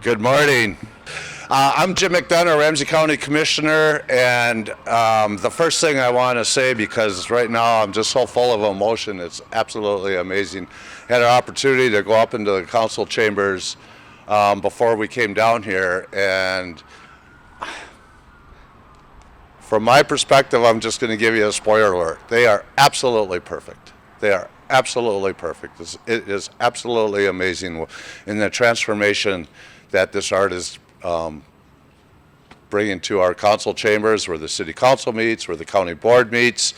Good morning. I'm Jim McDonough, Ramsey County Commissioner, and the first thing I want to say, because right now I'm just so full of emotion, it's absolutely amazing. Had an opportunity to go up into the council chambers before we came down here, and from my perspective, I'm just going to give you a spoiler alert. They are absolutely perfect. They are absolutely perfect. It is absolutely amazing in the transformation that this art is bringing to our council chambers, where the city council meets, where the county board meets.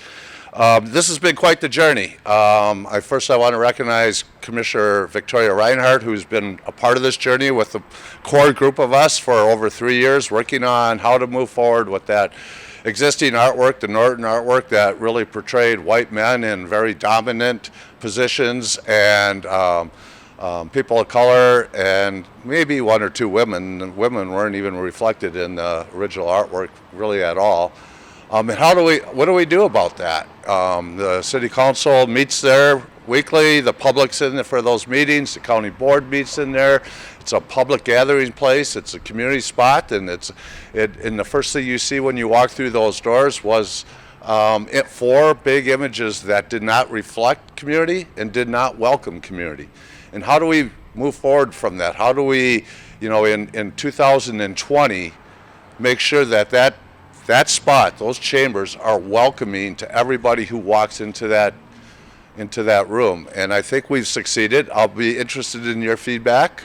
This has been quite the journey. I want to recognize Commissioner Victoria Reinhardt, who's been a part of this journey with a core group of us for over 3 years, working on how to move forward with that existing artwork, the Norton artwork that really portrayed white men in very dominant positions, and people of color, and maybe one or two women. Women weren't even reflected in the original artwork really at all. And what do we do about that? The city council meets there weekly, the public's in there for those meetings, the county board meets in there. It's a public gathering place, it's a community spot, and and the first thing you see when you walk through those doors was 4 big images that did not reflect community and did not welcome community. And how do we move forward from that? How do we, in 2020, make sure that spot, those chambers, are welcoming to everybody who walks into that room? And I think we've succeeded. I'll be interested in your feedback,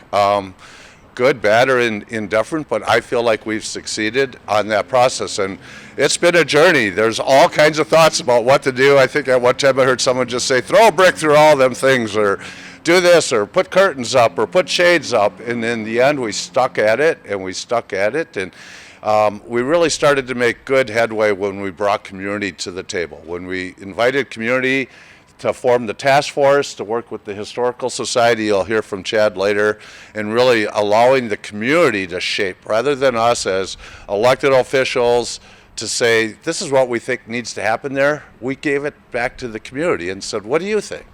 good, bad, or indifferent, but I feel like we've succeeded on that process. And it's been a journey. There's all kinds of thoughts about what to do. I think at one time I heard someone just say, throw a brick through all them things, or do this, or put curtains up, or put shades up. And in the end, we stuck at it, and we really started to make good headway when we brought community to the table. When we invited community to form the task force, to work with the Historical Society, you'll hear from Chad later, and really allowing the community to shape, rather than us as elected officials to say, this is what we think needs to happen there. We gave it back to the community and said, what do you think?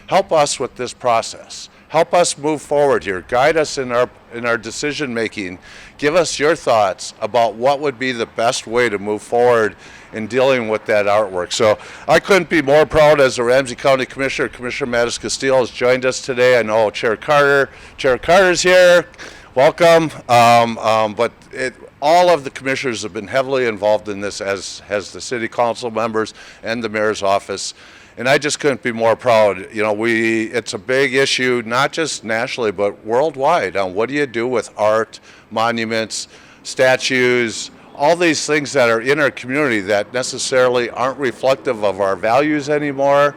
Help us with this process. Help us move forward here. Guide us in our decision making. Give us your thoughts about what would be the best way to move forward in dealing with that artwork. So I couldn't be more proud as a Ramsey County Commissioner. Commissioner Mattis Castillo has joined us today. I know Chair Carter's here. Welcome. All of the commissioners have been heavily involved in this, as has the city council members and the mayor's office. And I just couldn't be more proud. It's a big issue, not just nationally, but worldwide, on what do you do with art, monuments, statues, all these things that are in our community that necessarily aren't reflective of our values anymore,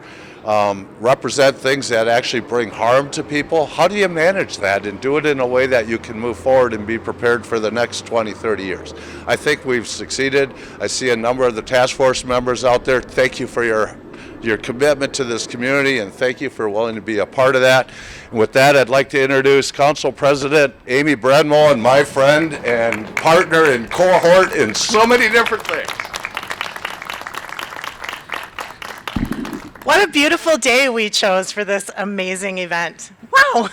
represent things that actually bring harm to people. How do you manage that and do it in a way that you can move forward and be prepared for the next 20, 30 years? I think we've succeeded. I see a number of the task force members out there. Thank you for your commitment to this community, and thank you for willing to be a part of that. And with that, I'd like to introduce Council President Amy Brenmo, and my friend and partner and cohort in so many different things. What a beautiful day we chose for this amazing event. Wow.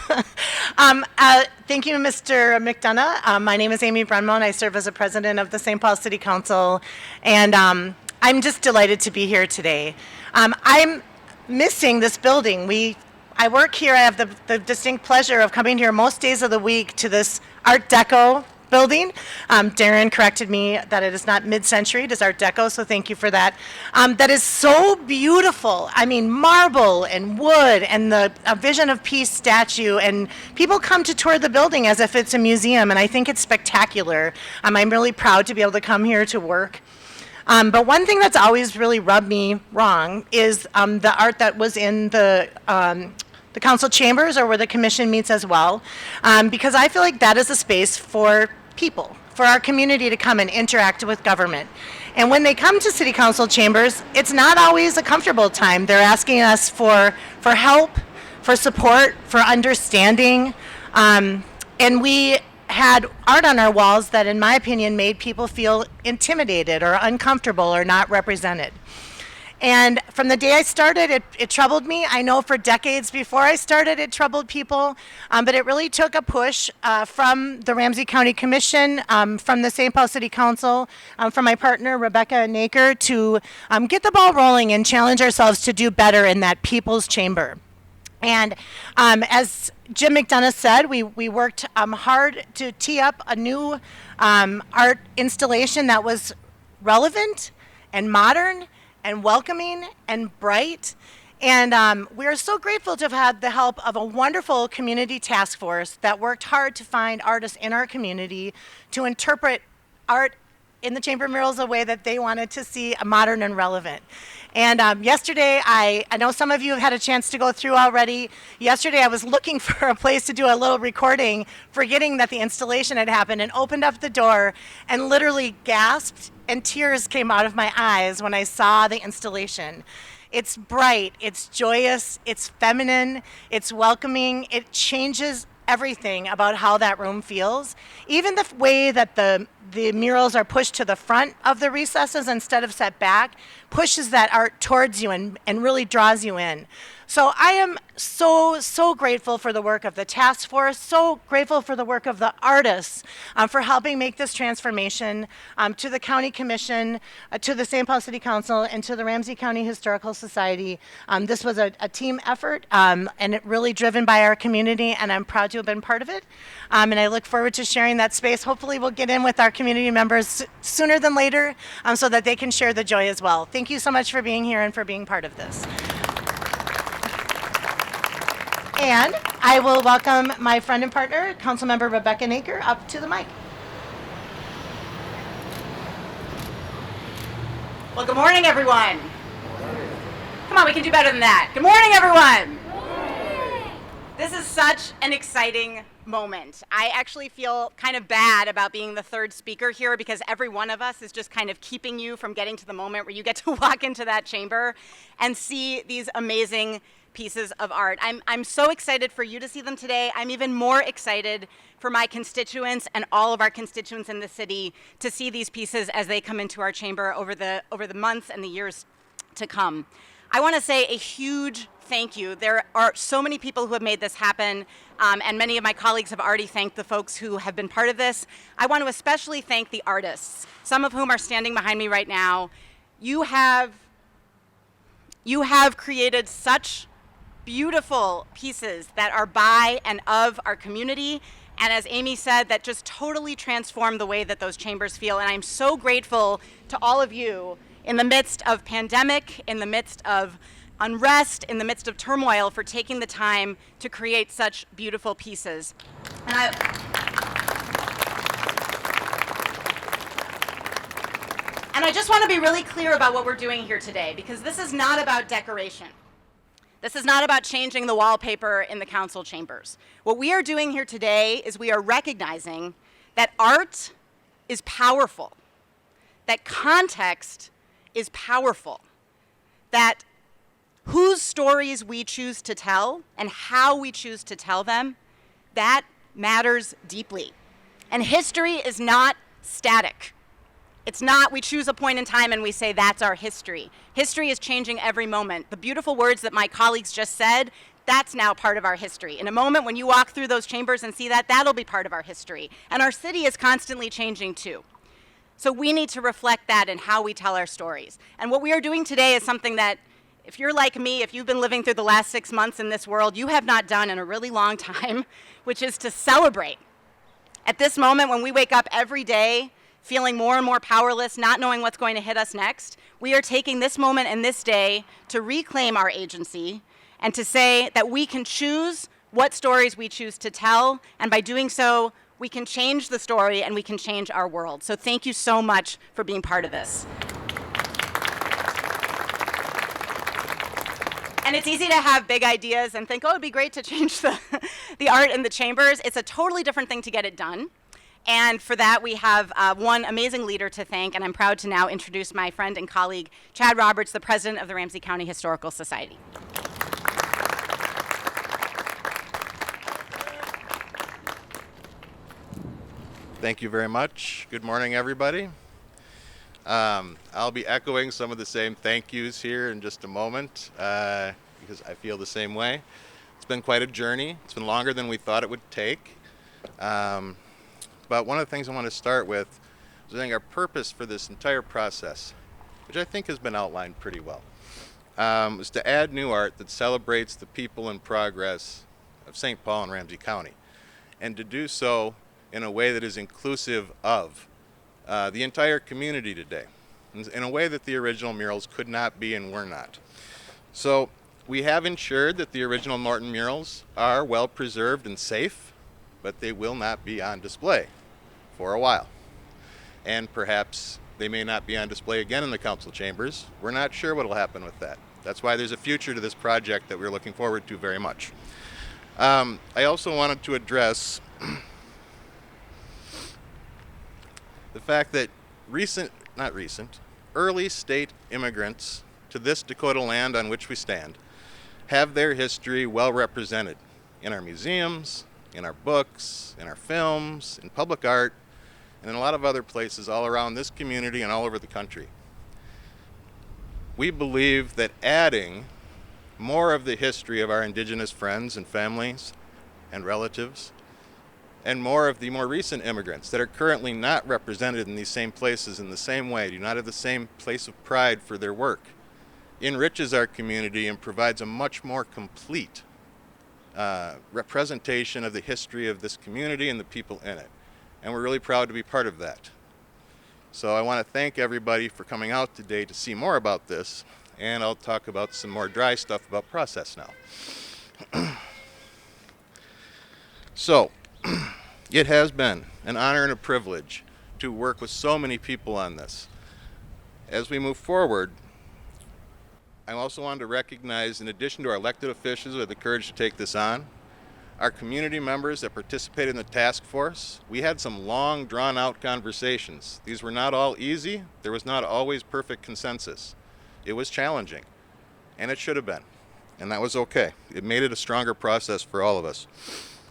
Thank you, Mr. McDonough. My name is Amy Brenmo, and I serve as a president of the St. Paul City Council, and I'm just delighted to be here today. I'm missing this building. I work here. I have the distinct pleasure of coming here most days of the week to this Art Deco building. Darren corrected me that it is not mid-century, it is Art Deco, so thank you for that. That is so beautiful. I mean, marble and wood and a Vision of Peace statue, and people come to tour the building as if it's a museum, and I think it's spectacular. I'm really proud to be able to come here to work. But one thing that's always really rubbed me wrong is the art that was in the council chambers, or where the commission meets as well, because I feel like that is a space for people, for our community to come and interact with government. And when they come to city council chambers, it's not always a comfortable time. They're asking us for help, for support, for understanding, and we had art on our walls that, in my opinion, made people feel intimidated or uncomfortable or not represented. And from the day I started, it troubled me. I know for decades before I started, it troubled people. But it really took a push from the Ramsey County Commission, from the St. Paul City Council, from my partner, Rebecca Naker, to get the ball rolling and challenge ourselves to do better in that people's chamber. And as Jim McDonough said, we worked hard to tee up a new art installation that was relevant and modern and welcoming and bright. And we are so grateful to have had the help of a wonderful community task force that worked hard to find artists in our community to interpret art in the chamber murals a way that they wanted to see modern and relevant. And yesterday, I know some of you have had a chance to go through already. Yesterday, I was looking for a place to do a little recording, forgetting that the installation had happened, and opened up the door and literally gasped, and tears came out of my eyes when I saw the installation. It's bright, it's joyous, it's feminine, it's welcoming, it changes everything about how that room feels. Even the way that the murals are pushed to the front of the recesses instead of set back pushes that art towards you and really draws you in. So I am so grateful for the work of the task force, so grateful for the work of the artists for helping make this transformation, to the county commission, to the St. Paul City Council, and to the Ramsey County Historical Society. This was a team effort, and it really driven by our community, and I'm proud to have been part of it. And I look forward to sharing that space. Hopefully we'll get in with our community members sooner than later, so that they can share the joy as well. Thank you so much for being here and for being part of this. And I will welcome my friend and partner, Councilmember Rebecca Naker, up to the mic. Well, good morning, everyone. Come on, we can do better than that. Good morning, everyone. This is such an exciting moment. I actually feel kind of bad about being the third speaker here because every one of us is just kind of keeping you from getting to the moment where you get to walk into that chamber and see these amazing pieces of art. I'm so excited for you to see them today. I'm even more excited for my constituents and all of our constituents in the city to see these pieces as they come into our chamber over the months and the years to come. I want to say a huge thank you. There are so many people who have made this happen, and many of my colleagues have already thanked the folks who have been part of this. I want to especially thank the artists, some of whom are standing behind me right now. You have created such beautiful pieces that are by and of our community, and as Amy said, that just totally transform the way that those chambers feel. And I'm so grateful to all of you in the midst of pandemic, in the midst of unrest, in the midst of turmoil, for taking the time to create such beautiful pieces. And I just want to be really clear about what we're doing here today, because this is not about decoration. This is not about changing the wallpaper in the council chambers. What we are doing here today is we are recognizing that art is powerful, that context is powerful, that whose stories we choose to tell and how we choose to tell them, that matters deeply. And history is not static. It's not we choose a point in time and we say that's our history. History is changing every moment. The beautiful words that my colleagues just said, that's now part of our history. In a moment when you walk through those chambers and see that, that'll be part of our history. And our city is constantly changing too. So we need to reflect that in how we tell our stories. And what we are doing today is something that, if you're like me, if you've been living through the last 6 months in this world, you have not done in a really long time, which is to celebrate. At this moment when we wake up every day feeling more and more powerless, not knowing what's going to hit us next, we are taking this moment and this day to reclaim our agency and to say that we can choose what stories we choose to tell, and by doing so, we can change the story and we can change our world. So thank you so much for being part of this. And it's easy to have big ideas and think, oh, it'd be great to change the art in the chambers. It's a totally different thing to get it done. And for that, we have one amazing leader to thank, and I'm proud to now introduce my friend and colleague, Chad Roberts, the president of the Ramsey County Historical Society. Thank you very much. Good morning, everybody. I'll be echoing some of the same thank yous here in just a moment because I feel the same way. It's been quite a journey. It's been longer than we thought it would take. But one of the things I want to start with is I think our purpose for this entire process, which I think has been outlined pretty well, is to add new art that celebrates the people and progress of St. Paul and Ramsey County, and to do so in a way that is inclusive of the entire community today, in a way that the original murals could not be and were not. So we have ensured that the original Norton murals are well preserved and safe, but they will not be on display for a while. And perhaps they may not be on display again in the council chambers. We're not sure what will happen with that. That's why there's a future to this project that we're looking forward to very much. I also wanted to address the fact that early state immigrants to this Dakota land on which we stand have their history well represented in our museums, in our books, in our films, in public art, and in a lot of other places all around this community and all over the country. We believe that adding more of the history of our indigenous friends and families and relatives, and more of the more recent immigrants that are currently not represented in these same places in the same way, do not have the same place of pride for their work, enriches our community and provides a much more complete representation of the history of this community and the people in it. And we're really proud to be part of that. So I want to thank everybody for coming out today to see more about this, and I'll talk about some more dry stuff about process now. So, it has been an honor and a privilege to work with so many people on this. As we move forward, I also wanted to recognize, in addition to our elected officials who had the courage to take this on, our community members that participated in the task force. We had some long, drawn-out conversations. These were not all easy. There was not always perfect consensus. It was challenging, and it should have been, and that was okay. It made it a stronger process for all of us.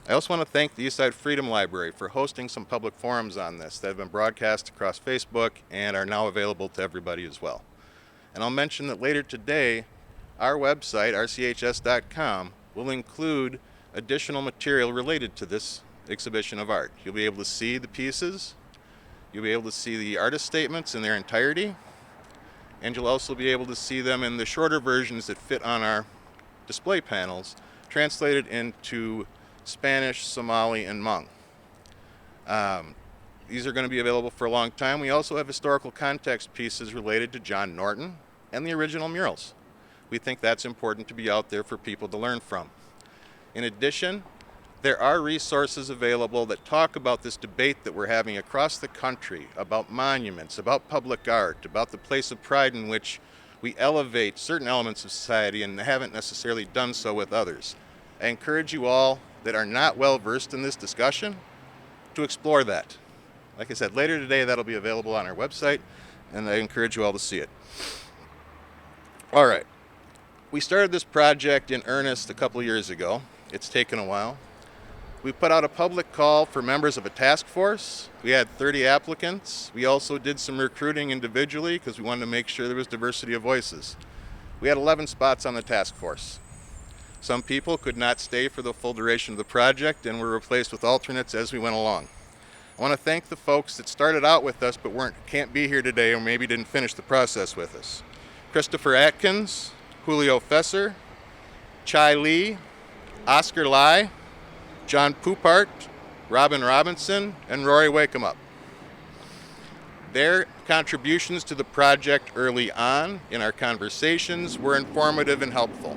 I also want to thank the Eastside Freedom Library for hosting some public forums on this that have been broadcast across Facebook and are now available to everybody as well. And I'll mention that later today, our website, rchs.com, will include additional material related to this exhibition of art. You'll be able to see the pieces, you'll be able to see the artist statements in their entirety, and you'll also be able to see them in the shorter versions that fit on our display panels, translated into Spanish, Somali, and Hmong. These are going to be available for a long time. We also have historical context pieces related to John Norton and the original murals. We think that's important to be out there for people to learn from. In addition, there are resources available that talk about this debate that we're having across the country about monuments, about public art, about the place of pride in which we elevate certain elements of society and haven't necessarily done so with others. I encourage you all that are not well versed in this discussion to explore that. Like I said, later today that'll be available on our website, and I encourage you all to see it. All right, we started this project in earnest a couple years ago. It's taken a while. We put out a public call for members of a task force. We had 30 applicants. We also did some recruiting individually because we wanted to make sure there was diversity of voices. We had 11 spots on the task force. Some people could not stay for the full duration of the project and were replaced with alternates as we went along. I want to thank the folks that started out with us but can't be here today or maybe didn't finish the process with us. Christopher Atkins, Julio Fesser, Chai Lee, Oscar Lai, John Poupart, Robin Robinson, and Rory Wakeup. Their contributions to the project early on in our conversations were informative and helpful.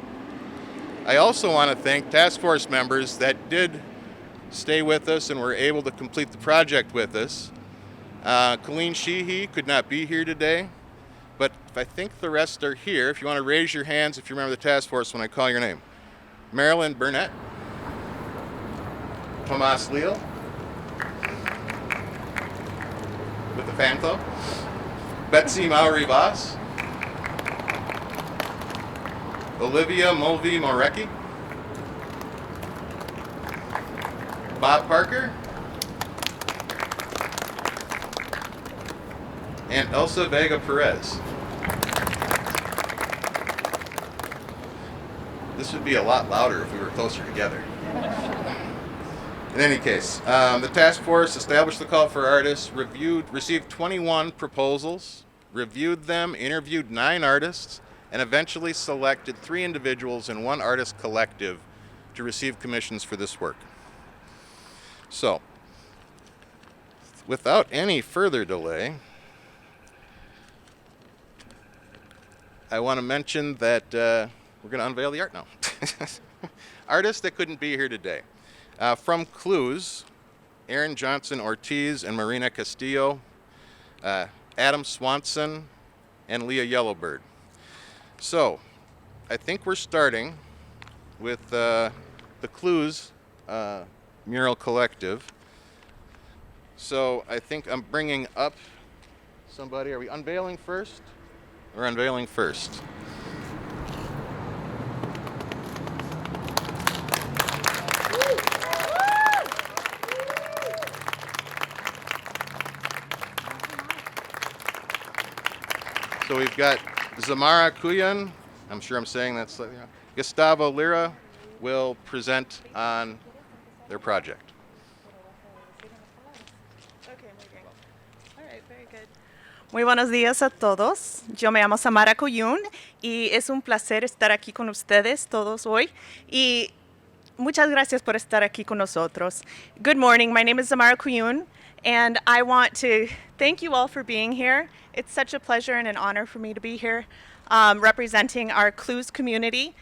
I also want to thank task force members that did stay with us and were able to complete the project with us. Colleen Sheehy could not be here today, but I think the rest are here. If you want to raise your hands if you remember the task force when I call your name. Marilyn Burnett, Tomas Leal, with the fan club, Betsy Maury Voss, Olivia Mulvey Morecki, Bob Parker, and Elsa Vega Perez. This would be a lot louder if we were closer together. In any case, the task force established the call for artists, received 21 proposals, reviewed them, interviewed 9 artists, and eventually selected 3 individuals and 1 artist collective to receive commissions for this work. So, without any further delay, I want to mention that we're going to unveil the art now. Artists that couldn't be here today. From Clues, Aaron Johnson Ortiz and Marina Castillo, Adam Swanson, and Leah Yellowbird. So, I think we're starting with the Clues Mural Collective. So, I think I'm bringing up somebody. Are we unveiling first? We're unveiling first. So we've got Zamara Kuyan, I'm sure I'm saying that slightly wrong. Gustavo Lira will present on their project. Muy buenos días a todos. Yo me llamo Samara Kuyun y es un placer estar aquí con ustedes todos hoy. Y muchas gracias por estar aquí con nosotros. Good morning. My name is Samara Kuyun, and I want to thank you all for being here. It's such a pleasure and an honor for me to be here representing our Clues community.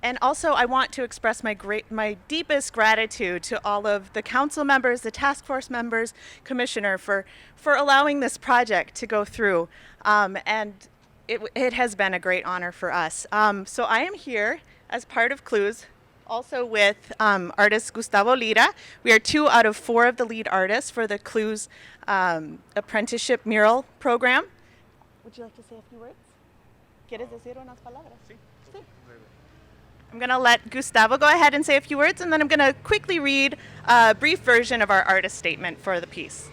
And also, I want to express my deepest gratitude to all of the council members, the task force members, commissioner for allowing this project to go through. And it has been a great honor for us. So I am here as part of Clues, also with artist Gustavo Lira. We are 2 out of 4 of the lead artists for the Clues apprenticeship mural program. Would you like to say a few words? ¿Quieres decir unas palabras? Sí. I'm going to let Gustavo go ahead and say a few words, and then I'm going to quickly read a brief version of our artist statement for the piece.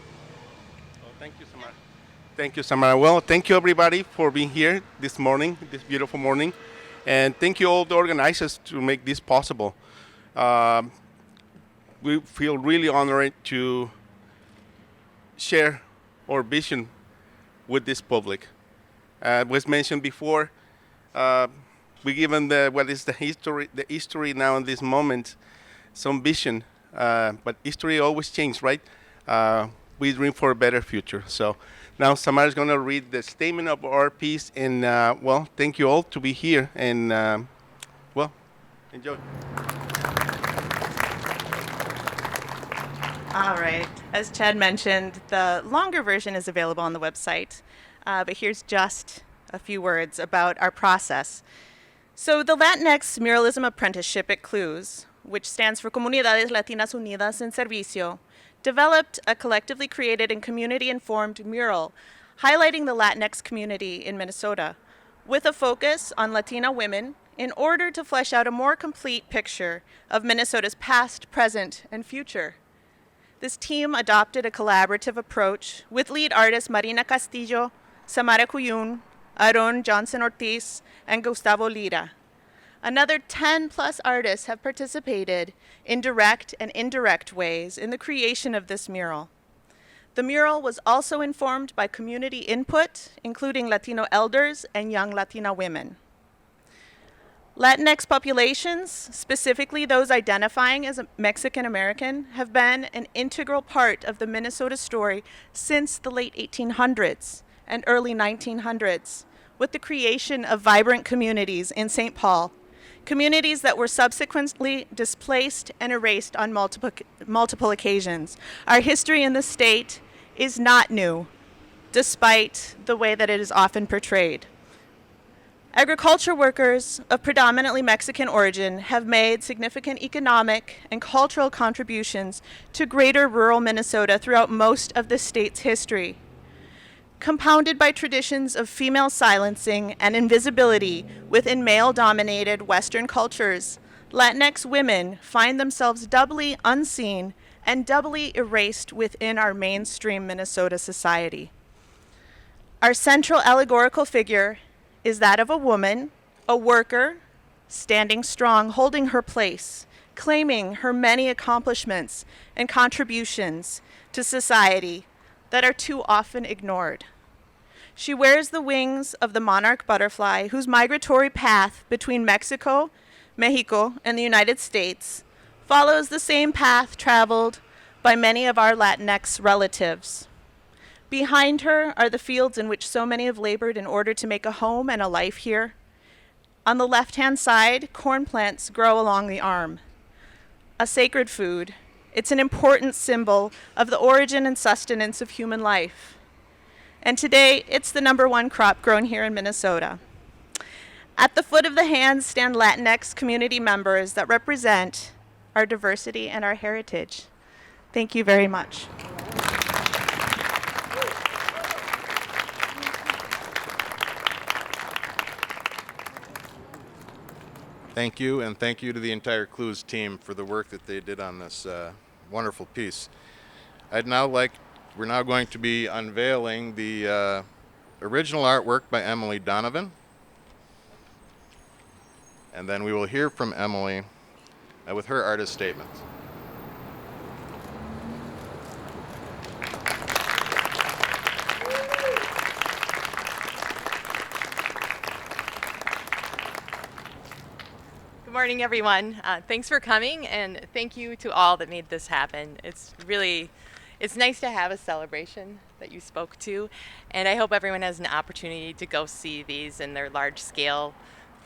Well, thank you, Samara. Thank you, Samara. Well, thank you, everybody, for being here this morning, this beautiful morning. And thank you all the organizers to make this possible. We feel really honored to share our vision with this public. Was mentioned before, we given what is the history now in this moment, some vision, but history always changes, right? We dream for a better future. So now Samara is going to read the statement of our piece, and well, thank you all to be here, and well, enjoy. All right. As Chad mentioned, the longer version is available on the website, but here's just a few words about our process. So the Latinx Muralism Apprenticeship at Clues, which stands for Comunidades Latinas Unidas en Servicio, developed a collectively created and community-informed mural highlighting the Latinx community in Minnesota, with a focus on Latina women in order to flesh out a more complete picture of Minnesota's past, present, and future. This team adopted a collaborative approach with lead artists Marina Castillo, Samara Kuyun, Aaron Johnson Ortiz, and Gustavo Lira. Another 10+ artists have participated in direct and indirect ways in the creation of this mural. The mural was also informed by community input, including Latino elders and young Latina women. Latinx populations, specifically those identifying as Mexican American, have been an integral part of the Minnesota story since the late 1800s and early 1900s, with the creation of vibrant communities in St. Paul, communities that were subsequently displaced and erased on multiple occasions. Our history in the state is not new, despite the way that it is often portrayed. Agriculture workers of predominantly Mexican origin have made significant economic and cultural contributions to greater rural Minnesota throughout most of the state's history. Compounded by traditions of female silencing and invisibility within male-dominated Western cultures, Latinx women find themselves doubly unseen and doubly erased within our mainstream Minnesota society. Our central allegorical figure is that of a woman, a worker, standing strong, holding her place, claiming her many accomplishments and contributions to society that are too often ignored. She wears the wings of the monarch butterfly, whose migratory path between Mexico, and the United States follows the same path traveled by many of our Latinx relatives. Behind her are the fields in which so many have labored in order to make a home and a life here. On the left-hand side, corn plants grow along the arm. A sacred food, it's an important symbol of the origin and sustenance of human life. And today, it's the #1 crop grown here in Minnesota. At the foot of the hands stand Latinx community members that represent our diversity and our heritage. Thank you very much. Thank you, and thank you to the entire Clues team for the work that they did on this wonderful piece. We're now going to be unveiling the original artwork by Emily Donovan. And then we will hear from Emily with her artist statement. Good morning, everyone. Thanks for coming, and thank you to all that made this happen. It's nice to have a celebration that you spoke to, and I hope everyone has an opportunity to go see these in their large-scale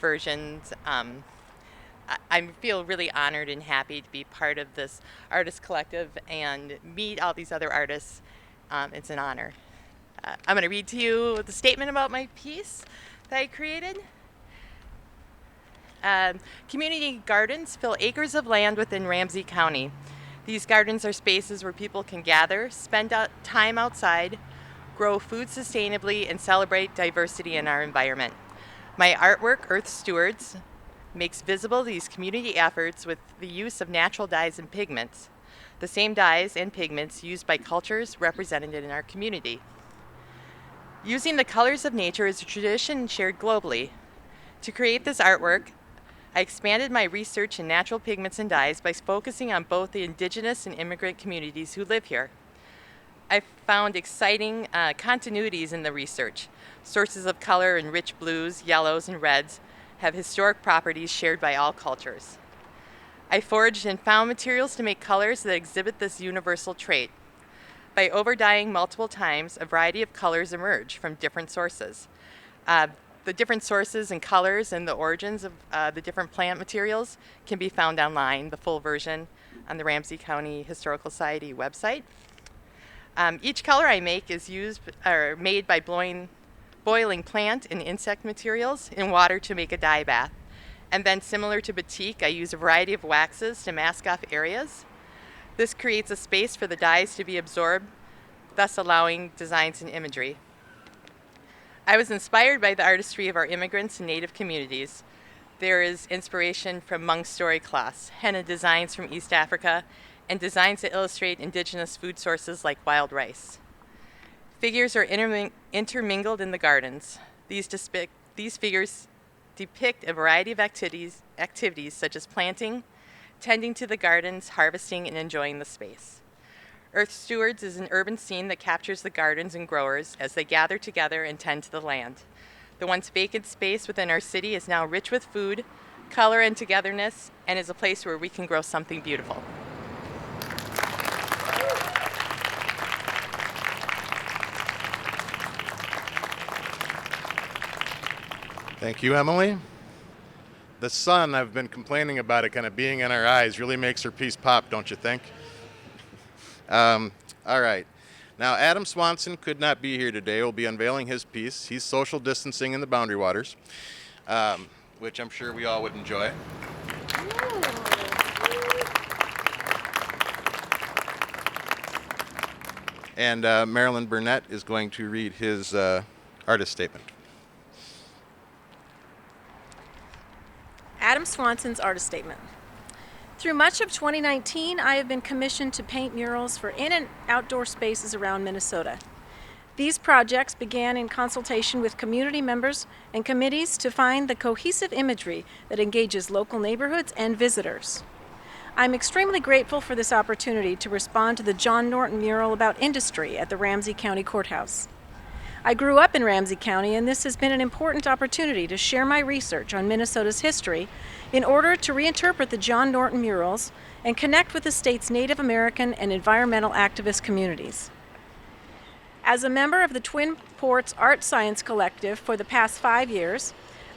versions. I feel really honored and happy to be part of this artist collective and meet all these other artists. It's an honor. I'm going to read to you the statement about my piece that I created. Community gardens fill acres of land within Ramsey County. These gardens are spaces where people can gather, spend time outside, grow food sustainably, and celebrate diversity in our environment. My artwork, Earth Stewards, makes visible these community efforts with the use of natural dyes and pigments, the same dyes and pigments used by cultures represented in our community. Using the colors of nature is a tradition shared globally. To create this artwork, I expanded my research in natural pigments and dyes by focusing on both the indigenous and immigrant communities who live here. I found exciting continuities in the research. Sources of color in rich blues, yellows, and reds have historic properties shared by all cultures. I foraged and found materials to make colors that exhibit this universal trait. By over-dyeing multiple times, a variety of colors emerge from different sources. The different sources and colors and the origins of the different plant materials can be found online, the full version, on the Ramsey County Historical Society website. Each color I make is made by boiling plant and insect materials in water to make a dye bath. And then, similar to batik, I use a variety of waxes to mask off areas. This creates a space for the dyes to be absorbed, thus allowing designs and imagery. I was inspired by the artistry of our immigrants and native communities. There is inspiration from Hmong story cloths, henna designs from East Africa, and designs that illustrate indigenous food sources like wild rice. Figures are intermingled in the gardens. These figures depict a variety of activities such as planting, tending to the gardens, harvesting, and enjoying the space. Earth Stewards is an urban scene that captures the gardens and growers as they gather together and tend to the land. The once vacant space within our city is now rich with food, color, and togetherness, and is a place where we can grow something beautiful. Thank you, Emily. The sun, I've been complaining about it kind of being in our eyes, really makes her piece pop, don't you think? All right. Now, Adam Swanson could not be here today. We'll be unveiling his piece. He's social distancing in the Boundary Waters, which I'm sure we all would enjoy. And Marilyn Burnett is going to read his artist statement. Adam Swanson's artist statement. Through much of 2019, I have been commissioned to paint murals for in and outdoor spaces around Minnesota. These projects began in consultation with community members and committees to find the cohesive imagery that engages local neighborhoods and visitors. I'm extremely grateful for this opportunity to respond to the John Norton mural about industry at the Ramsey County Courthouse. I grew up in Ramsey County, and this has been an important opportunity to share my research on Minnesota's history in order to reinterpret the John Norton murals and connect with the state's Native American and environmental activist communities. As a member of the Twin Ports Art Science Collective for the past 5 years,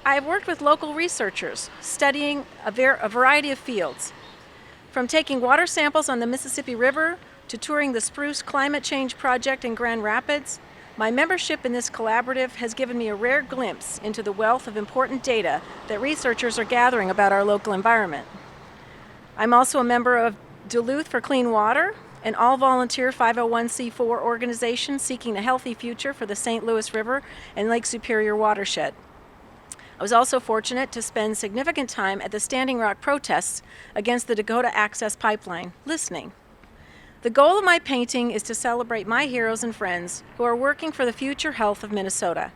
I have worked with local researchers studying a variety of fields, from taking water samples on the Mississippi River to touring the Spruce Climate Change Project in Grand Rapids. My membership in this collaborative has given me a rare glimpse into the wealth of important data that researchers are gathering about our local environment. I'm also a member of Duluth for Clean Water, an all-volunteer 501c4 organization seeking a healthy future for the St. Louis River and Lake Superior watershed. I was also fortunate to spend significant time at the Standing Rock protests against the Dakota Access Pipeline, listening. The goal of my painting is to celebrate my heroes and friends who are working for the future health of Minnesota.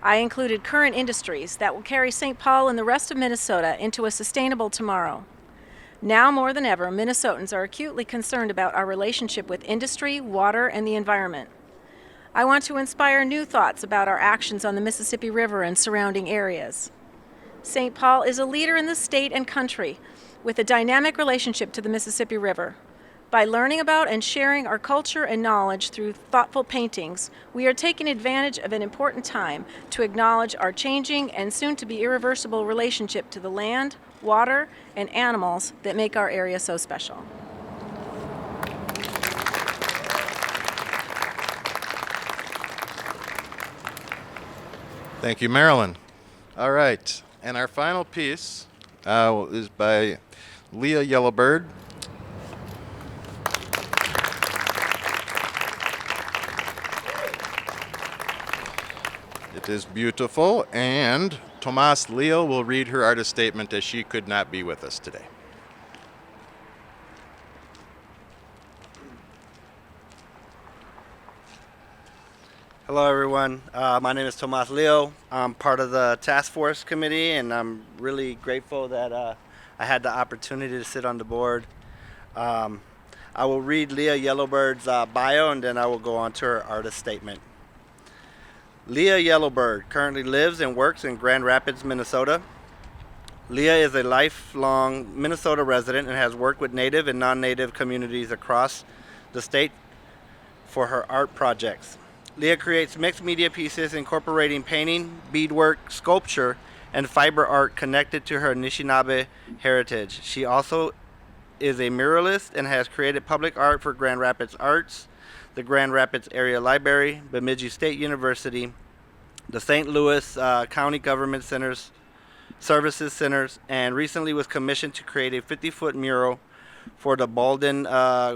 I included current industries that will carry St. Paul and the rest of Minnesota into a sustainable tomorrow. Now more than ever, Minnesotans are acutely concerned about our relationship with industry, water, and the environment. I want to inspire new thoughts about our actions on the Mississippi River and surrounding areas. St. Paul is a leader in the state and country with a dynamic relationship to the Mississippi River. By learning about and sharing our culture and knowledge through thoughtful paintings, we are taking advantage of an important time to acknowledge our changing and soon-to-be irreversible relationship to the land, water, and animals that make our area so special. Thank you, Marilyn. All right, and our final piece is by Leah Yellowbird. It is beautiful, and Tomas Leo will read her artist statement as she could not be with us today. Hello, everyone. My name is Tomas Leo. I'm part of the task force committee, and I'm really grateful that I had the opportunity to sit on the board. I will read Leah Yellowbird's bio, and then I will go on to her artist statement. Leah Yellowbird currently lives and works in Grand Rapids, Minnesota. Leah is a lifelong Minnesota resident and has worked with Native and non-Native communities across the state for her art projects. Leah creates mixed media pieces incorporating painting, beadwork, sculpture, and fiber art connected to her Anishinaabe heritage. She also is a muralist and has created public art for Grand Rapids Arts, the Grand Rapids Area Library, Bemidji State University, the St. Louis County Government Services Centers, and recently was commissioned to create a 50-foot mural for the Balden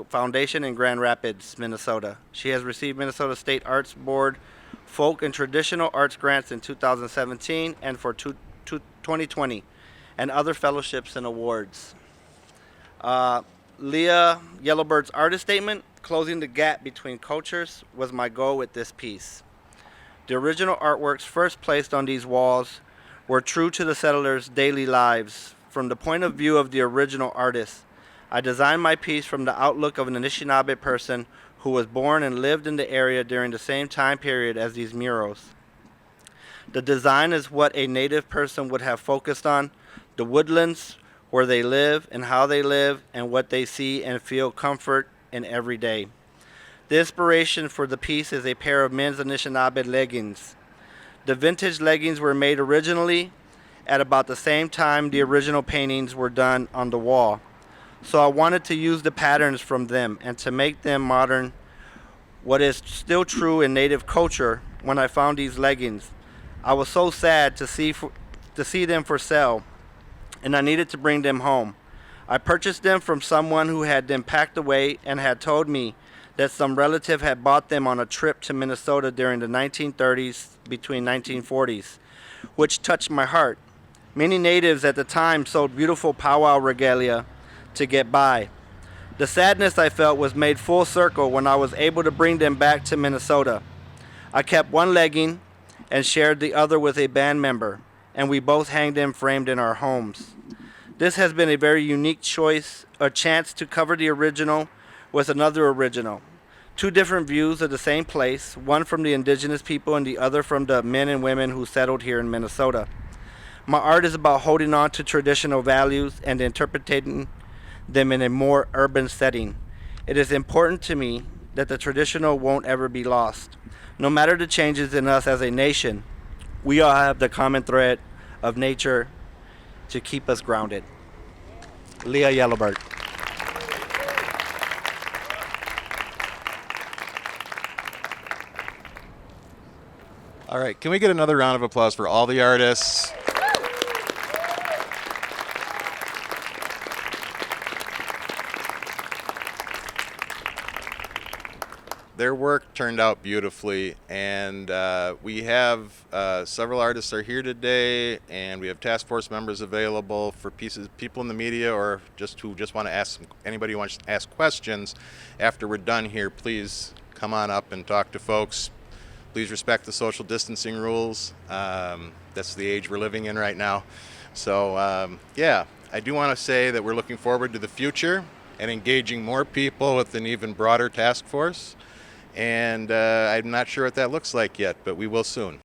Foundation in Grand Rapids, Minnesota. She has received Minnesota State Arts Board Folk and Traditional Arts Grants in 2017 and for 2020, and other fellowships and awards. Leah Yellowbird's artist statement, closing the gap between cultures, was my goal with this piece. The original artworks first placed on these walls were true to the settlers' daily lives from the point of view of the original artist. I designed my piece from the outlook of an Anishinaabe person who was born and lived in the area during the same time period as these murals. The design is what a Native person would have focused on, the woodlands, where they live and how they live and what they see and feel comfort in every day. The inspiration for the piece is a pair of men's Anishinaabe leggings. The vintage leggings were made originally at about the same time the original paintings were done on the wall. So I wanted to use the patterns from them and to make them modern, what is still true in Native culture. When I found these leggings, I was so sad to see them for sale, and I needed to bring them home. I purchased them from someone who had them packed away and had told me that some relative had bought them on a trip to Minnesota during the 1930s between 1940s, which touched my heart. Many natives at the time sold beautiful powwow regalia to get by. The sadness I felt was made full circle when I was able to bring them back to Minnesota. I kept one legging and shared the other with a band member, and we both hanged them framed in our homes. This has been a very unique choice, a chance to cover the original with another original. Two different views of the same place, one from the indigenous people and the other from the men and women who settled here in Minnesota. My art is about holding on to traditional values and interpreting them in a more urban setting. It is important to me that the traditional won't ever be lost. No matter the changes in us as a nation, we all have the common thread of nature to keep us grounded. Leah Yellowbird. All right, can we get another round of applause for all the artists? Their work turned out beautifully, and we have several artists are here today, and we have task force members available for people in the media or who just want to ask, anybody who wants to ask questions. After we're done here, please come on up and talk to folks. Please respect the social distancing rules. That's the age we're living in right now. So yeah, I do want to say that we're looking forward to the future and engaging more people with an even broader task force. And I'm not sure what that looks like yet, but we will soon.